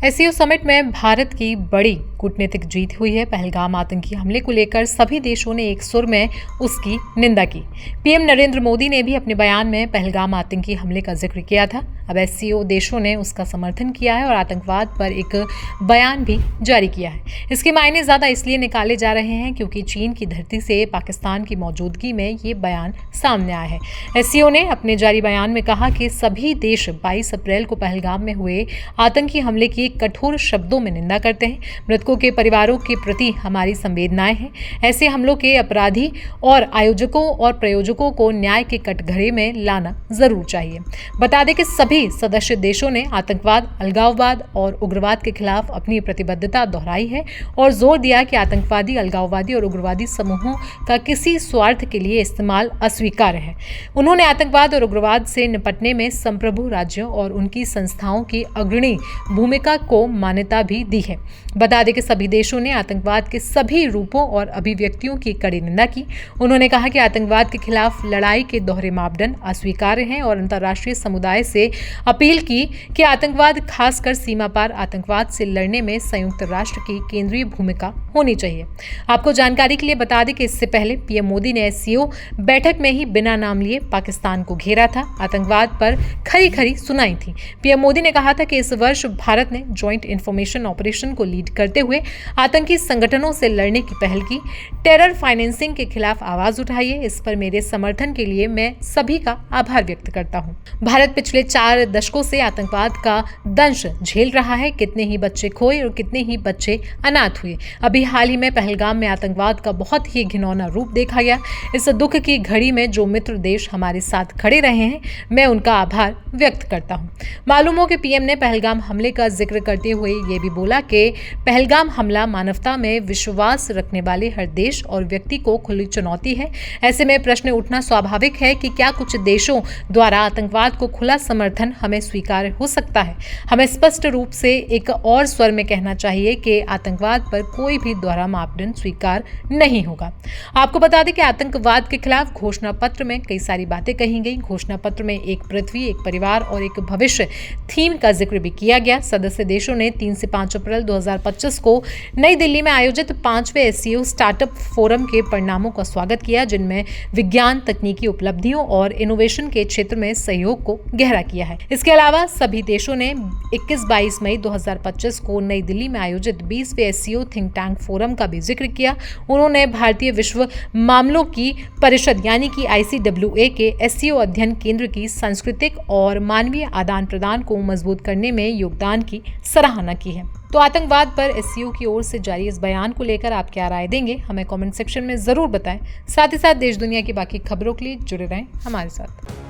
SCO summit में भारत की बड़ी कूटनीतिक जीत हुई है। पहलगाम आतंकी हमले को लेकर सभी देशों ने एक सुर में उसकी निंदा की। पीएम नरेंद्र मोदी ने भी अपने बयान में पहलगाम आतंकी हमले का जिक्र किया था। अब एससीओ देशों ने उसका समर्थन किया है और आतंकवाद पर एक बयान भी जारी किया है। इसके मायने ज्यादा इसलिए निकाले जा रहे हैं क्योंकि चीन की धरती से पाकिस्तान की मौजूदगी में ये बयान सामने आया है। एससीओ ने अपने जारी बयान में कहा कि सभी देश 22 अप्रैल को पहलगाम में हुए आतंकी हमले की कठोर शब्दों में निंदा करते हैं। मृतकों के परिवारों के प्रति हमारी संवेदनाएं हैं। ऐसे हमलों के अपराधी और आयोजकों और प्रयोजकों को न्याय के कटघरे में लाना जरूर चाहिए। बता दें कि सभी सदस्य देशों ने आतंकवाद, अलगाववाद और उग्रवाद के खिलाफ अपनी प्रतिबद्धता दोहराई है और जोर दिया कि आतंकवादी, अलगाववादी और उग्रवादी समूहों का किसी स्वार्थ के लिए इस्तेमाल अस्वीकार्य है। उन्होंने आतंकवाद और उग्रवाद से निपटने में संप्रभु राज्यों और उनकी संस्थाओं की अग्रणी भूमिका को मान्यता भी दी है। बता दें कि सभी देशों ने आतंकवाद के सभी रूपों और अभिव्यक्तियों की कड़ी निंदा की। उन्होंने कहा कि आतंकवाद के खिलाफ लड़ाई के दोहरे मापदंड अस्वीकार्य हैं और अंतर्राष्ट्रीय समुदाय से अपील की कि आतंकवाद, खासकर सीमा पार आतंकवाद से लड़ने में संयुक्त राष्ट्र की केंद्रीय भूमिका होनी चाहिए। आपको जानकारी के लिए बता दें कि इससे पहले पीएम मोदी ने एससीओ बैठक में ही बिना नाम लिए पाकिस्तान को घेरा था, आतंकवाद पर खरी खरी सुनाई थी। पीएम मोदी ने कहा था कि इस वर्ष भारत ने ज्वाइंट इंफॉर्मेशन ऑपरेशन को लीड करते हुए आतंकी संगठनों से लड़ने की पहल की। टेरर फाइनेंसिंग के खिलाफ आवाज उठाई है। इस पर मेरे समर्थन के लिए मैं सभी का आभार व्यक्त करता हूं। भारत पिछले 4 दशकों से आतंकवाद का दंश झेल रहा है। कितने ही बच्चे खोए और कितने ही बच्चे अनाथ हुए। अभी हाल ही में पहलगाम में आतंकवाद का बहुत ही घिनौना रूप देखा गया। इस दुख की घड़ी में जो मित्र देश हमारे साथ खड़े रहे हैं, मैं उनका आभार व्यक्त करता हूं। मालूम हो कि पीएम ने पहलगाम हमले का जिक्र करते हुए ये भी बोला कि पहलगाम हमला मानवता में विश्वास रखने वाले हर देश और व्यक्ति को खुली चुनौती है। ऐसे में प्रश्न उठना स्वाभाविक है कि क्या कुछ देशों द्वारा आतंकवाद को खुला समर्थन हमें स्वीकार्य हो सकता है। हमें स्पष्ट रूप से एक और स्वर में कहना चाहिए कि आतंकवाद पर कोई भी दोहरा मापदंड स्वीकार नहीं होगा। आपको बता दें कि आतंकवाद के खिलाफ घोषणा पत्र में कई सारी बातें कही गई। घोषणा पत्र में एक पृथ्वी, एक परिवार और एक भविष्य थीम का जिक्र भी किया गया। सदस्य देशों ने 3 से 5 अप्रैल 2025 को नई दिल्ली में आयोजित 5वें एससीओ स्टार्टअप फोरम के परिणामों का स्वागत किया, जिनमें विज्ञान, तकनीकी उपलब्धियों और इनोवेशन के क्षेत्र में सहयोग को गहरा किया है। इसके अलावा सभी देशों ने 21-22 मई 2025 को नई दिल्ली में आयोजित 20वें एससीओ थिंक टैंक फोरम का भी जिक्र किया। उन्होंने भारतीय विश्व मामलों की परिषद यानी कि ICWA के एससीओ अध्ययन केंद्र की सांस्कृतिक और मानवीय आदान प्रदान को मजबूत करने में योगदान की सराहना की है। तो आतंकवाद पर एससीओ की ओर से जारी इस बयान को लेकर आप क्या राय देंगे, हमें कमेंट सेक्शन में जरूर बताएं। साथ ही साथ देश दुनिया की बाकी खबरों के लिए जुड़े रहें हमारे साथ।